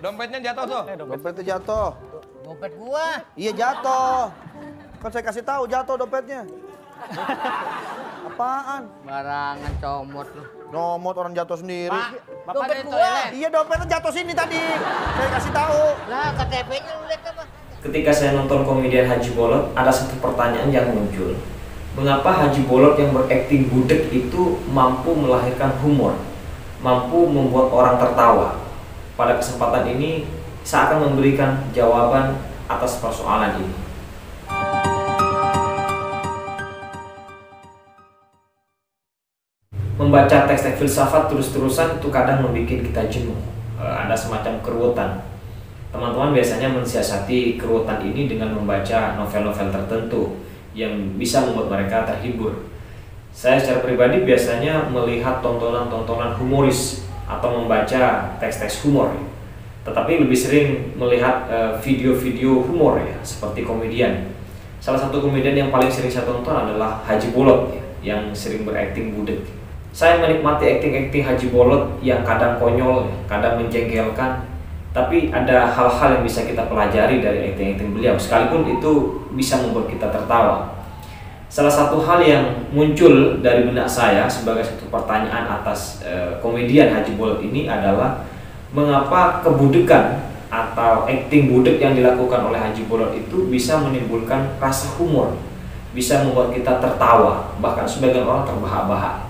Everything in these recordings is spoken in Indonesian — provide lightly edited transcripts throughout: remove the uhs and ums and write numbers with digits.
Dompetnya jatuh tuh. Dompetnya jatuh. Dompet gua. Iya jatuh. Kan saya kasih tahu jatuh dompetnya. Apaan? Barangan comot lu. Nyomot orang jatuh sendiri. Bapak Dompet di gua. toilet. Iya dompetnya jatuh sini tadi. Saya kasih tahu. Lah KTP-nya lu lihat apa? Ketika saya nonton komedian Haji Bolot, ada satu pertanyaan yang muncul. Mengapa Haji Bolot yang berakting budek itu mampu melahirkan humor, mampu membuat orang tertawa? Pada kesempatan ini, saya akan memberikan jawaban atas persoalan ini. Membaca teks-teks filsafat terus-terusan itu kadang membuat kita jenuh. Ada semacam keruwetan. Teman-teman biasanya mensiasati keruwetan ini dengan membaca novel-novel tertentu yang bisa membuat mereka terhibur. Saya secara pribadi biasanya melihat tontonan-tontonan humoris atau membaca teks-teks humor. Tetapi lebih sering melihat video-video humor ya, seperti komedian. Salah satu komedian yang paling sering saya tonton adalah Haji Bolot ya, yang sering berakting budek. Saya menikmati akting-akting Haji Bolot yang kadang konyol, kadang menjengkelkan. Tapi ada hal-hal yang bisa kita pelajari dari akting-akting beliau, sekalipun itu bisa membuat kita tertawa. Salah satu hal yang muncul dari benak saya sebagai satu pertanyaan atas komedian Haji Bolot ini adalah mengapa kebudekan atau akting budek yang dilakukan oleh Haji Bolot itu bisa menimbulkan rasa humor, bisa membuat kita tertawa, bahkan sebagian orang terbahak-bahak.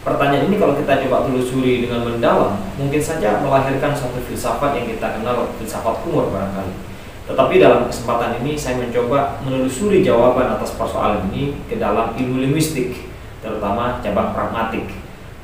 Pertanyaan ini kalau kita coba telusuri dengan mendalam, mungkin saja melahirkan suatu filsafat yang kita kenal filsafat humor barangkali. Tetapi dalam kesempatan ini saya mencoba menelusuri jawaban atas persoalan ini ke dalam ilmu linguistik, terutama cabang pragmatik.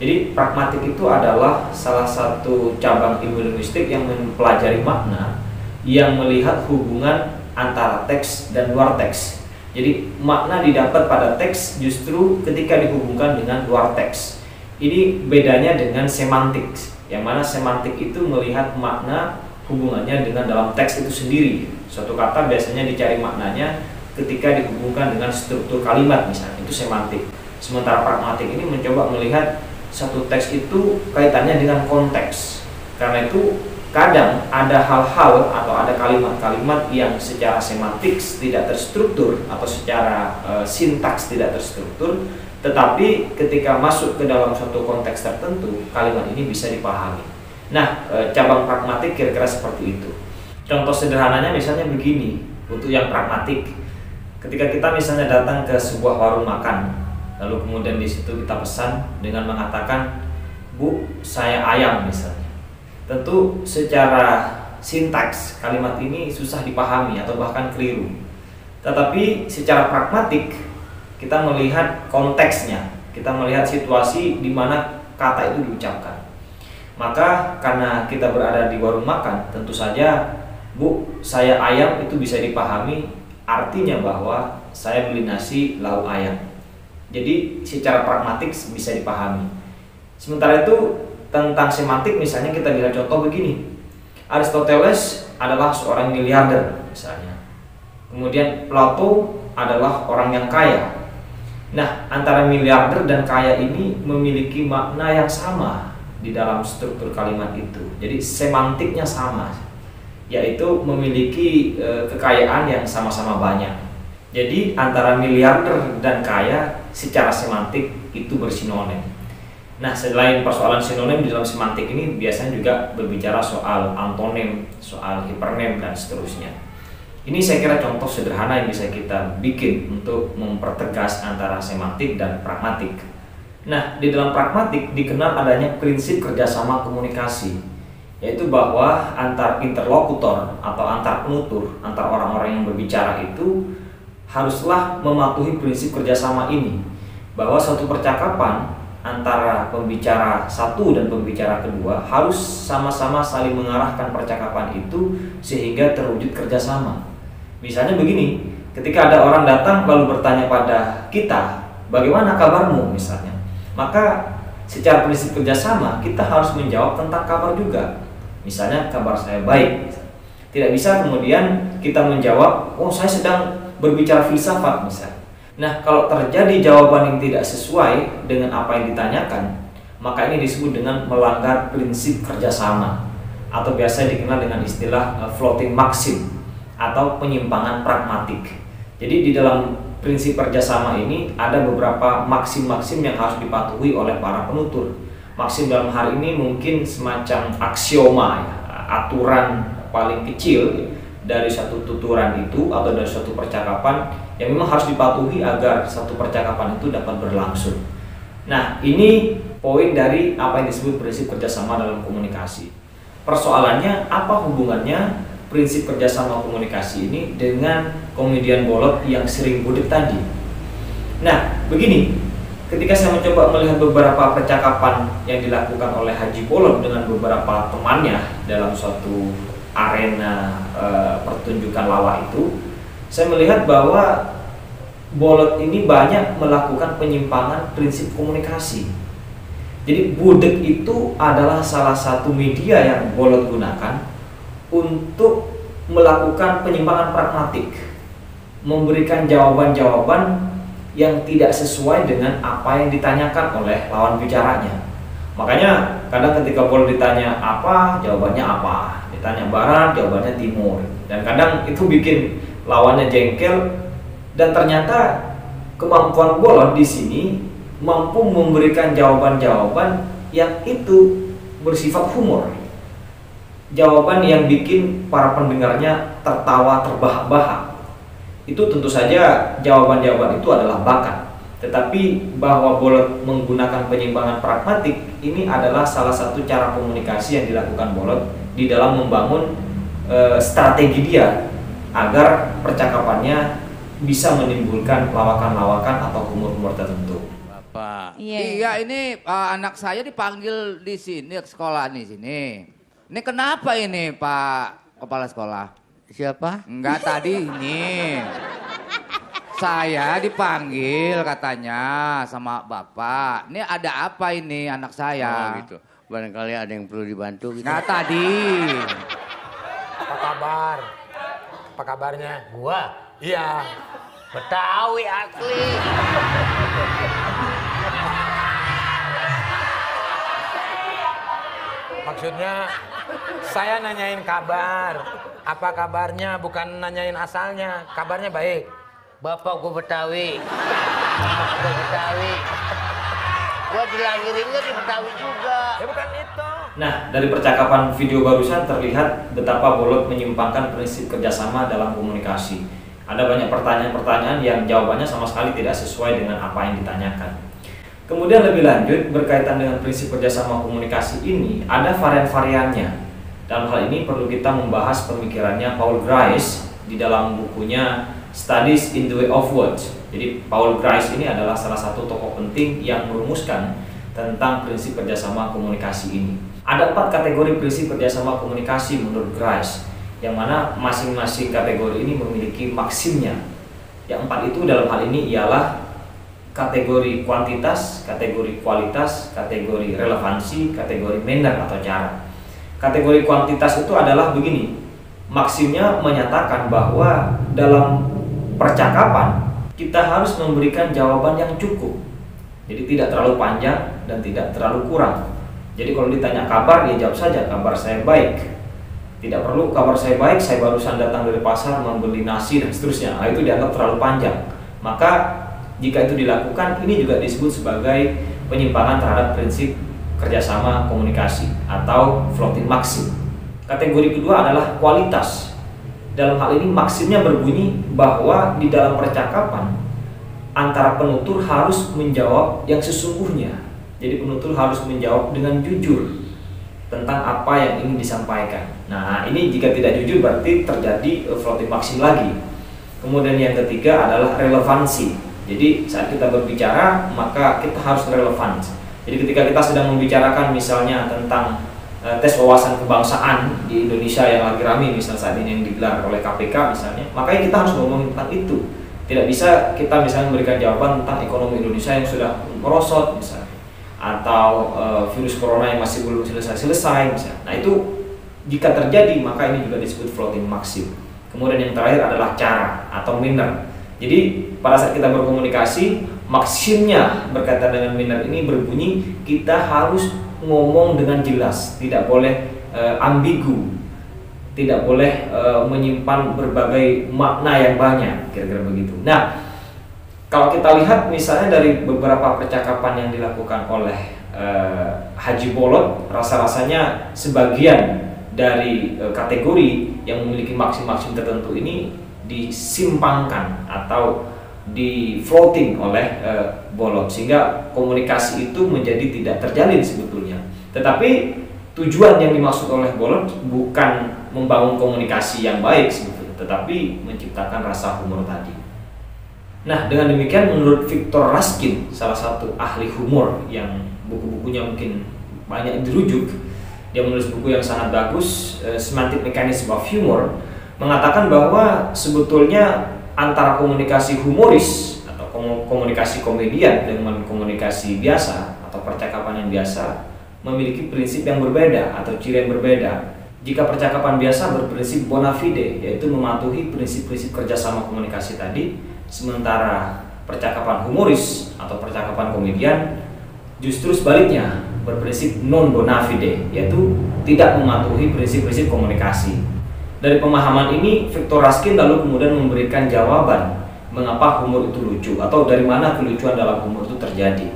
Jadi pragmatik itu adalah salah satu cabang ilmu linguistik yang mempelajari makna, yang melihat hubungan antara teks dan luar teks. Jadi makna didapat pada teks justru ketika dihubungkan dengan luar teks. Ini bedanya dengan semantik, yang mana semantik itu melihat makna hubungannya dengan dalam teks itu sendiri. Suatu kata biasanya dicari maknanya ketika dihubungkan dengan struktur kalimat misalnya, itu semantik. Sementara pragmatik ini mencoba melihat satu teks itu kaitannya dengan konteks. Karena itu kadang ada hal-hal atau ada kalimat-kalimat yang secara semantik tidak terstruktur atau secara sintaks tidak terstruktur, tetapi ketika masuk ke dalam suatu konteks tertentu, kalimat ini bisa dipahami. Nah, cabang pragmatik kira-kira seperti itu. Contoh sederhananya misalnya begini, untuk yang pragmatik. Ketika kita misalnya datang ke sebuah warung makan, lalu kemudian di situ kita pesan dengan mengatakan, "Bu, saya ayam," misalnya. Tentu secara sintaks kalimat ini susah dipahami atau bahkan keliru. Tetapi secara pragmatik kita melihat konteksnya, kita melihat situasi di mana kata itu diucapkan. Maka karena kita berada di warung makan, tentu saja "Bu, saya ayam" itu bisa dipahami artinya bahwa saya beli nasi lauk ayam. Jadi secara pragmatik bisa dipahami. Sementara itu tentang semantik misalnya kita lihat contoh begini. Aristoteles adalah seorang miliarder misalnya. Kemudian Plato adalah orang yang kaya. Nah, antara miliarder dan kaya ini memiliki makna yang sama di dalam struktur kalimat itu. Jadi semantiknya sama, yaitu memiliki kekayaan yang sama-sama banyak. Jadi antara miliarder dan kaya secara semantik itu bersinonim. Nah, selain persoalan sinonim di dalam semantik ini biasanya juga berbicara soal antonim, soal hipernim dan seterusnya. Ini saya kira contoh sederhana yang bisa kita bikin untuk mempertegas antara semantik dan pragmatik. Nah, di dalam pragmatik dikenal adanya prinsip kerjasama komunikasi, yaitu bahwa antar interlokutor atau antar penutur, antar orang-orang yang berbicara itu haruslah mematuhi prinsip kerjasama ini, bahwa suatu percakapan antara pembicara satu dan pembicara kedua harus sama-sama saling mengarahkan percakapan itu sehingga terwujud kerjasama. Misalnya begini, ketika ada orang datang lalu bertanya pada kita, "Bagaimana kabarmu?" misalnya, maka secara prinsip kerjasama kita harus menjawab tentang kabar juga. Misalnya, "Kabar saya baik." Tidak bisa kemudian kita menjawab, "Oh, saya sedang berbicara filsafat," misalnya. Nah, kalau terjadi jawaban yang tidak sesuai dengan apa yang ditanyakan, maka ini disebut dengan melanggar prinsip kerjasama. atau biasa dikenal dengan istilah floating maxim atau penyimpangan pragmatik. Jadi di dalam prinsip kerjasama ini ada beberapa maksim-maksim yang harus dipatuhi oleh para penutur. Maksim dalam hal ini mungkin semacam aksioma, ya, aturan paling kecil dari satu tuturan itu atau dari suatu percakapan yang memang harus dipatuhi agar satu percakapan itu dapat berlangsung. Nah, ini poin dari apa yang disebut prinsip kerjasama dalam komunikasi. Persoalannya, apa hubungannya prinsip kerjasama komunikasi ini dengan komedian bolot yang sering budek tadi? Nah, begini, ketika saya mencoba melihat beberapa percakapan yang dilakukan oleh Haji Bolot dengan beberapa temannya dalam suatu arena pertunjukan lawak itu, saya melihat bahwa Bolot ini banyak melakukan penyimpangan prinsip komunikasi. Jadi budek itu adalah salah satu media yang Bolot gunakan untuk melakukan penyimpangan pragmatik, memberikan jawaban-jawaban yang tidak sesuai dengan apa yang ditanyakan oleh lawan bicaranya. Makanya kadang ketika Bolot ditanya apa, jawabannya apa, ditanya barat, jawabannya timur, dan kadang itu bikin lawannya jengkel. Dan ternyata kemampuan Bolot di sini mampu memberikan jawaban-jawaban yang itu bersifat humor. Jawaban yang bikin para pendengarnya tertawa terbahak-bahak. Itu tentu saja jawaban-jawaban itu adalah bakat. Tetapi bahwa Bolot menggunakan penyimpangan pragmatik ini adalah salah satu cara komunikasi yang dilakukan Bolot di dalam membangun strategi dia agar percakapannya bisa menimbulkan lawakan-lawakan atau humor-humor tertentu. Pak. Iya, ini anak saya dipanggil di sini ke sekolah nih sini. Ini kenapa ini Pak Kepala Sekolah? Siapa? Enggak tadi ini. Saya dipanggil katanya sama Bapak. Ini ada apa ini anak saya? Oh gitu. Barangkali ada yang perlu dibantu gitu. Enggak tadi. Apa kabar? Apa kabarnya? Gua? Iya. Betawi asli. Maksudnya saya nanyain kabar. Apa kabarnya? Bukan nanyain asalnya. Kabarnya baik. Bapak gue Betawi. Gue Betawi. Gue dilahirinnya di Betawi juga. Ya bukan itu. Nah, dari percakapan video barusan terlihat betapa Bolot menyimpangkan prinsip kerjasama dalam komunikasi. Ada banyak pertanyaan-pertanyaan yang jawabannya sama sekali tidak sesuai dengan apa yang ditanyakan. Kemudian lebih lanjut, berkaitan dengan prinsip kerjasama komunikasi ini, ada varian-variannya. Dalam hal ini perlu kita membahas pemikirannya Paul Grice di dalam bukunya Studies in the Way of Words. Jadi Paul Grice ini adalah salah satu tokoh penting yang merumuskan tentang prinsip kerjasama komunikasi ini. Ada 4 kategori prinsip kerjasama komunikasi menurut Grice, yang mana masing-masing kategori ini memiliki maksimnya. Yang 4 itu dalam hal ini ialah kategori kuantitas, kategori kualitas, kategori relevansi, kategori manner atau cara. Kategori kuantitas itu adalah begini, maksimnya menyatakan bahwa dalam percakapan kita harus memberikan jawaban yang cukup. Jadi tidak terlalu panjang dan tidak terlalu kurang. Jadi kalau ditanya kabar, ya jawab saja kabar saya baik. Tidak perlu kabar saya baik, saya barusan datang dari pasar membeli nasi dan seterusnya. Nah, itu dianggap terlalu panjang. Maka jika itu dilakukan, ini juga disebut sebagai penyimpangan terhadap prinsip kerjasama komunikasi atau floating maxim. Kategori kedua adalah kualitas. Dalam hal ini maksimnya berbunyi bahwa di dalam percakapan antara penutur harus menjawab yang sesungguhnya. Jadi penutur harus menjawab dengan jujur tentang apa yang ingin disampaikan. Nah, ini jika tidak jujur berarti terjadi floating maxim lagi. Kemudian yang ketiga adalah relevansi. Jadi saat kita berbicara maka kita harus relevan. Jadi ketika kita sedang membicarakan misalnya tentang tes wawasan kebangsaan di Indonesia yang lagi ramai misalnya saat ini yang digelar oleh KPK misalnya, makanya kita harus ngomongin tentang itu. Tidak bisa kita misalnya memberikan jawaban tentang ekonomi Indonesia yang sudah merosot misalnya, atau virus corona yang masih belum selesai misalnya. Nah, itu jika terjadi maka ini juga disebut floating maxim. Kemudian yang terakhir adalah cara atau manner. Jadi pada saat kita berkomunikasi, maksimnya berkaitan dengan manner ini berbunyi kita harus ngomong dengan jelas, tidak boleh ambigu, tidak boleh menyimpan berbagai makna yang banyak, kira-kira begitu. Nah, kalau kita lihat misalnya dari beberapa percakapan yang dilakukan oleh Haji Bolot, rasa-rasanya sebagian dari kategori yang memiliki maksim-maksim tertentu ini disimpangkan atau di floating oleh Bolot, sehingga komunikasi itu menjadi tidak terjalin sebetulnya. Tetapi tujuan yang dimaksud oleh Bolot bukan membangun komunikasi yang baik sebetulnya, tetapi menciptakan rasa humor tadi. Nah, dengan demikian menurut Victor Raskin, salah satu ahli humor yang buku-bukunya mungkin banyak dirujuk, dia menulis buku yang sangat bagus, Semantic Mechanism of Humor, mengatakan bahwa sebetulnya antara komunikasi humoris atau komunikasi komedian dengan komunikasi biasa atau percakapan yang biasa memiliki prinsip yang berbeda atau ciri yang berbeda. Jika percakapan biasa berprinsip bona fide, yaitu mematuhi prinsip-prinsip kerjasama komunikasi tadi, sementara percakapan humoris atau percakapan komedian justru sebaliknya berprinsip non bona fide, yaitu tidak mematuhi prinsip-prinsip komunikasi. Dari pemahaman ini, Victor Raskin lalu kemudian memberikan jawaban mengapa humor itu lucu atau dari mana kelucuan dalam humor itu terjadi,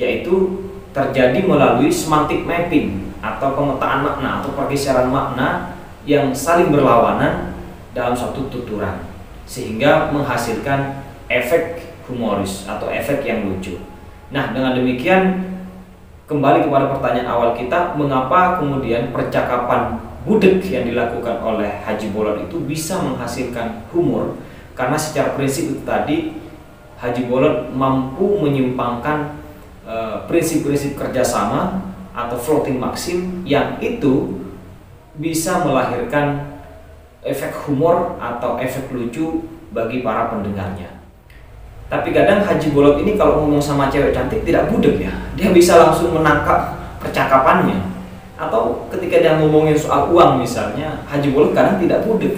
yaitu terjadi melalui semantic mapping atau pemetaan makna atau pergeseran makna yang saling berlawanan dalam suatu tuturan, sehingga menghasilkan efek humoris atau efek yang lucu. Nah, dengan demikian kembali kepada pertanyaan awal kita, mengapa kemudian percakapan budek yang dilakukan oleh Haji Bolot itu bisa menghasilkan humor? Karena secara prinsip itu tadi Haji Bolot mampu menyimpangkan prinsip-prinsip kerjasama atau floating maxim yang itu bisa melahirkan efek humor atau efek lucu bagi para pendengarnya. Tapi kadang Haji Bolot ini kalau ngomong sama cewek cantik tidak budek ya, dia bisa langsung menangkap percakapannya. Atau ketika dia ngomongin soal uang misalnya, Haji Bolot kadang tidak budek.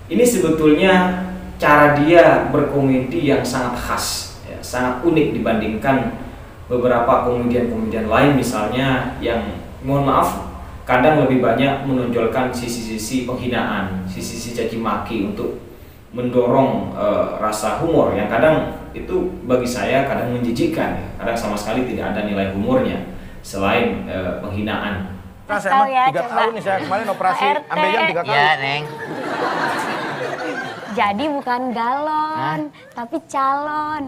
Ini sebetulnya cara dia berkomedi yang sangat khas, ya, sangat unik dibandingkan beberapa komedian-komedian lain misalnya yang mohon maaf kadang lebih banyak menonjolkan sisi-sisi penghinaan, sisi-sisi caci maki untuk mendorong rasa humor yang kadang itu bagi saya kadang menjijikkan, kadang sama sekali tidak ada nilai humornya selain penghinaan. Nah, Tahu saya ya, 3 coba. tahun nih saya kemarin operasi Pak RT. ambil jam 3 kali. Ya, Neng. Jadi bukan galon, tapi calon.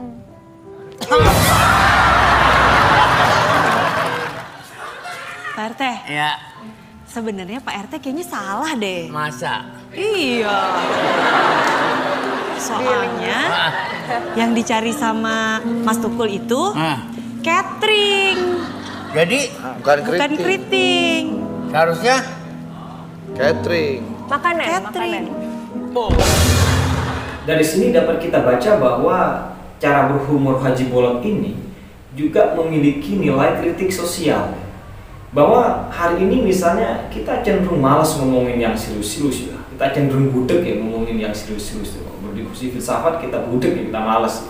Pak RT, Ya, sebenarnya Pak RT kayaknya salah deh. masa? Iya. Soalnya yang dicari sama Mas Tukul itu catering, Jadi bukan keriting. seharusnya Catering. Makanan, Catering. Dari sini dapat kita baca bahwa cara berhumor Haji Bolot ini juga memiliki nilai kritik sosial. Bahwa hari ini misalnya kita cenderung malas ngomongin yang serius-serius ya. Kita cenderung budek ya ngomongin yang serius-serius. Berdiskusi filsafat kita budek ya, kita malas.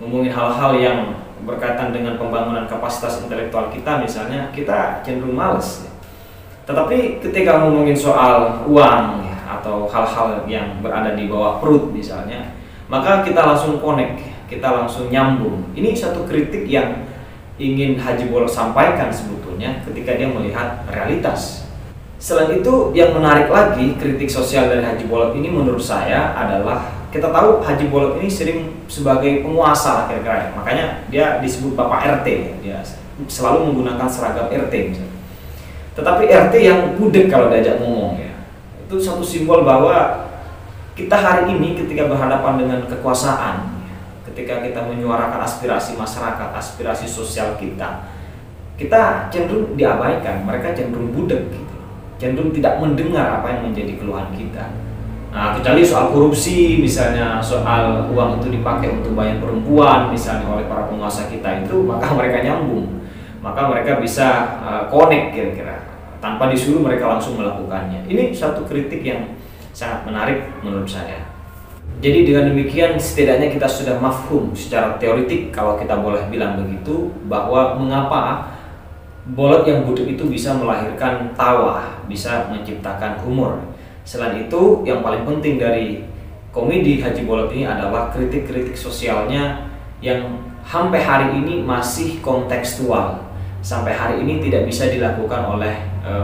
Ngomongin hal-hal yang berkaitan dengan pembangunan kapasitas intelektual kita misalnya, kita cenderung malas ya. Tetapi ketika ngomongin soal uang ya, atau hal-hal yang berada di bawah perut misalnya, maka kita langsung connect, kita langsung nyambung. Ini satu kritik yang ingin Haji Bolot sampaikan sebetulnya ketika dia melihat realitas. Selain itu, yang menarik lagi kritik sosial dari Haji Bolot ini menurut saya adalah, kita tahu Haji Bolot ini sering sebagai penguasa kira-kira, makanya dia disebut Bapak RT, dia selalu menggunakan seragam RT misalnya. Tetapi RT yang budek kalau diajak ngomong ya, itu satu simbol bahwa kita hari ini ketika berhadapan dengan kekuasaan, ketika kita menyuarakan aspirasi masyarakat, aspirasi sosial kita cenderung diabaikan, mereka cenderung budek gitu, cenderung tidak mendengar apa yang menjadi keluhan kita. Nah, kecuali soal korupsi misalnya, soal uang itu dipakai untuk bayar perempuan misalnya oleh para penguasa kita itu, maka mereka nyambung, maka mereka bisa connect kira-kira, tanpa disuruh mereka langsung melakukannya. Ini satu kritik yang sangat menarik menurut saya. Jadi dengan demikian setidaknya kita sudah mafhum secara teoritik, kalau kita boleh bilang begitu, bahwa mengapa Bolot yang butuh itu bisa melahirkan tawa, bisa menciptakan humor. Selain itu, yang paling penting dari komedi Haji Bolot ini adalah kritik-kritik sosialnya yang sampai hari ini masih kontekstual. Sampai hari ini tidak bisa dilakukan oleh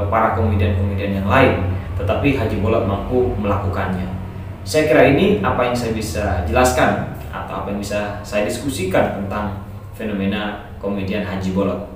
para komedian-komedian yang lain, tetapi Haji Bolot mampu melakukannya. Saya kira ini apa yang saya bisa jelaskan atau apa yang bisa saya diskusikan tentang fenomena komedian Haji Bolot.